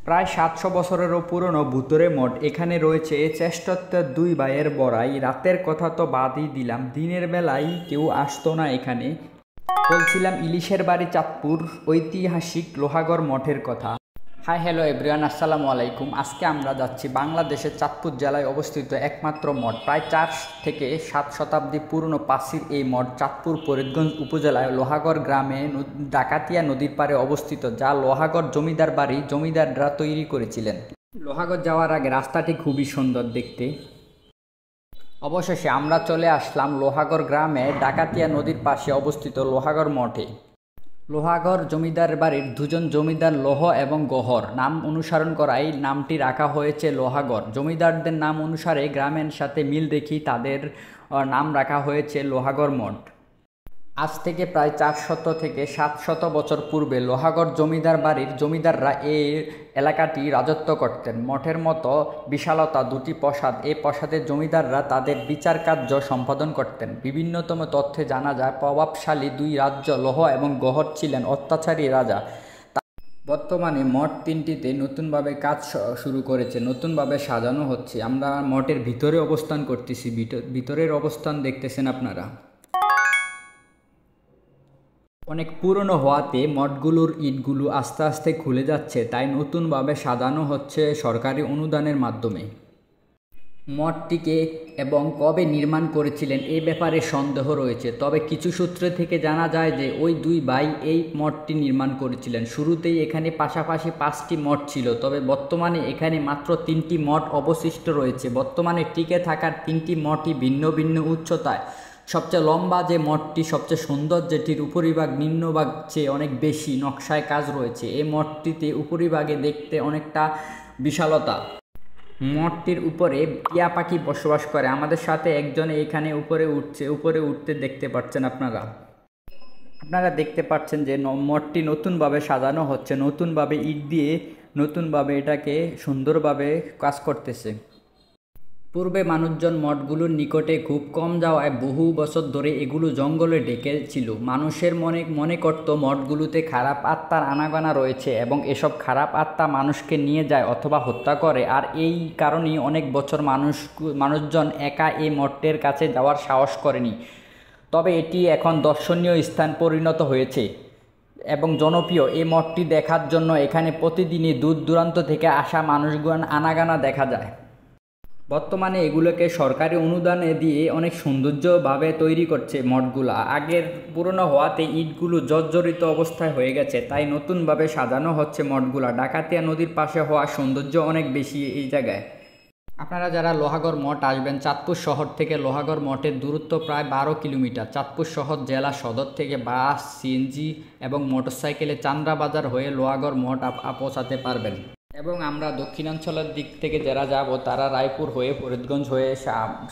প্রায় ৭০০ বছরেরও পুরনো ভুতুড়ে মঠ। এখানে রয়েছে শ্রেষ্ঠত্বের দুই ভাইয়ের বড়াই। রাতের কথা তো বাদই দিলাম, দিনের বেলায় কেউ আসতো না এখানে। বলছিলাম ইলিশের বাড়ি চাঁদপুর ঐতিহাসিক লোহাগড় মঠের কথা। হাই হ্যালো এভরিওয়ান, আসসালামু আলাইকুম। আজকে আমরা যাচ্ছি বাংলাদেশের চাঁদপুর জেলায় অবস্থিত একমাত্র মঠ। প্রায় ৪ থেকে ৭ শতাব্দী পুরনো প্রাচীর এই মঠ চাঁদপুর ফরিদগঞ্জ উপজেলায় লোহাগড় গ্রামে ডাকাতিয়া নদীর পাড়ে অবস্থিত, যা লোহাগড় জমিদার বাড়ি জমিদাররা তৈরি করেছিলেন। লোহাগড় যাওয়ার আগে রাস্তাটি খুবই সুন্দর দেখতে। অবশেষে আমরা চলে আসলাম লোহাগড় গ্রামে ডাকাতিয়া নদীর পাশে অবস্থিত লোহাগড় মঠে। লোহাগড় জমিদার বাড়ির দুজন জমিদার লোহ এবং গহর নাম অনুসরণ করাই নামটি রাখা হয়েছে লোহাগড়। জমিদারদের নাম অনুসারে গ্রামের সাথে মিল দেখি তাদের নাম রাখা হয়েছে লোহাগড় মঠ। আজ থেকে প্রায় ৪০০ থেকে ৭০০ বছর পূর্বে লোহাগড় জমিদার বাড়ির জমিদাররা এই এলাকাটি রাজত্ব করতেন। মঠের মতো বিশালতা দুটি প্রাসাদ, এই প্রাসাদের জমিদাররা তাদের বিচার কার্য সম্পাদন করতেন। বিভিন্নতম তথ্যে জানা যায় প্রভাবশালী দুই রাজ্য লোহ এবং গহর ছিলেন অত্যাচারী রাজা। বর্তমানে মঠ তিনটিতে নতুনভাবে কাজ শুরু করেছে, নতুনভাবে সাজানো হচ্ছে। আমরা মঠের ভিতরে অবস্থান করতেছি, ভিতরের অবস্থান দেখতেছেন আপনারা। অনেক পুরনো হওয়াতে মঠগুলোর ইটগুলো আস্তে আস্তে খুলে যাচ্ছে, তাই নতুনভাবে সাজানো হচ্ছে সরকারি অনুদানের মাধ্যমে। মঠটিকে এবং কবে নির্মাণ করেছিলেন এই ব্যাপারে সন্দেহ রয়েছে, তবে কিছু সূত্র থেকে জানা যায় যে ওই দুই ভাই এই মঠটি নির্মাণ করেছিলেন। শুরুতেই এখানে পাশাপাশি 5টি মঠ ছিল, তবে বর্তমানে এখানে মাত্র 3টি মঠ অবশিষ্ট রয়েছে। বর্তমানে টিকে থাকার 3টি মঠই ভিন্ন ভিন্ন উচ্চতায়। সবচেয়ে লম্বা যে মঠটি, সবচেয়ে সুন্দর যেটির উপরিভাগ নিম্নভাগ চেয়ে অনেক বেশি নকশায় কাজ রয়েছে। এই মঠটিতে উপরিভাগে দেখতে অনেকটা বিশালতা। মঠটির উপরে টিয়া পাখি বসবাস করে। আমাদের সাথে একজন এখানে উপরে উঠছে, উপরে উঠতে দেখতে পাচ্ছেন আপনারা দেখতে পাচ্ছেন যে মঠটি নতুনভাবে সাজানো হচ্ছে, নতুনভাবে ইট দিয়ে নতুনভাবে এটাকে সুন্দরভাবে কাজ করতেছে। পূর্বে মানুষজন মঠগুলোর নিকটে খুব কম যাওয়ায় বহু বছর ধরে এগুলো জঙ্গলে ঢেকে ছিল। মানুষের মনে করত মঠগুলোতে খারাপ আত্মার আনাগোনা রয়েছে এবং এসব খারাপ আত্মা মানুষকে নিয়ে যায় অথবা হত্যা করে। আর এই কারণেই অনেক বছর মানুষজন একা এই মঠের কাছে যাওয়ার সাহস করেনি। তবে এটি এখন দর্শনীয় স্থান পরিণত হয়েছে এবং জনপ্রিয়। এই মঠটি দেখার জন্য এখানে প্রতিদিনই দূর দূরান্ত থেকে আসা মানুষগণ আনাগোনা দেখা যায়। বর্তমানে এগুলোকে সরকারি অনুদানে দিয়ে অনেক সৌন্দর্যভাবে তৈরি করছে মঠগুলা। আগের পুরনো হওয়াতে ইটগুলো জর্জরিত অবস্থায় হয়ে গেছে, তাই নতুনভাবে সাজানো হচ্ছে মঠগুলা। ডাকাতিয়া নদীর পাশে হওয়া সৌন্দর্য অনেক বেশি এই জায়গায়। আপনারা যারা লোহাগড় মঠ আসবেন, চাঁদপুর শহর থেকে লোহাগড় মঠের দূরত্ব প্রায় 12 কিলোমিটার। চাঁদপুর শহর জেলা সদর থেকে বাস, সিএনজি এবং মোটরসাইকেলে চান্দ্রাবাজার হয়ে লোহাগড় মঠ পৌঁছাতে পারবেন। এবং আমরা দক্ষিণাঞ্চলের দিক থেকে যারা যাব তারা রায়পুর হয়ে ফরিদগঞ্জ হয়ে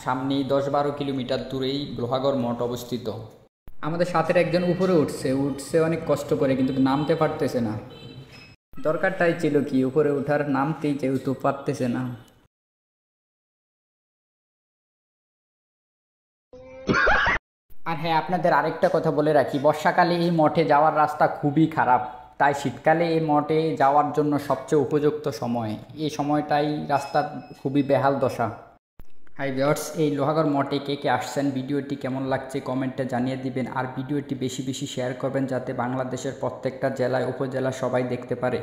সামনেই 10-12 কিলোমিটার দূরেই লোহাগড় মঠ অবস্থিত। আমাদের সাথে একজন উপরে উঠছে অনেক কষ্ট করে, কিন্তু নামতে পারতেছে না। দরকারটাই ছিল কি উপরে ওঠার, নামতেই যেহেতু পারতেছে না। আর হ্যাঁ, আপনাদের আরেকটা কথা বলে রাখি, বর্ষাকালে এই মঠে যাওয়ার রাস্তা খুবই খারাপ, তাই শীতকালে এই মঠে যাওয়ার জন্য সবচেয়ে উপযুক্ত সময়। এই সময়টাই রাস্তার খুবই বেহাল দশা। হাই ভিউয়ার্স, এই লোহাগড় মঠে কে কে আসছেন, ভিডিওটি কেমন লাগছে কমেন্টে জানিয়ে দিবেন। আর ভিডিওটি বেশি বেশি শেয়ার করবেন, যাতে বাংলাদেশের প্রত্যেকটা জেলায় উপজেলা সবাই দেখতে পারে।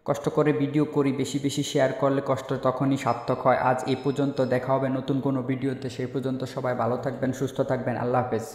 কষ্ট করে ভিডিও করি, বেশি বেশি শেয়ার করলে কষ্ট তখনই সার্থক হয়। আজ এই পর্যন্ত, দেখা হবে নতুন কোনো ভিডিওতে। সেই পর্যন্ত সবাই ভালো থাকবেন, সুস্থ থাকবেন। আল্লাহ হাফেজ।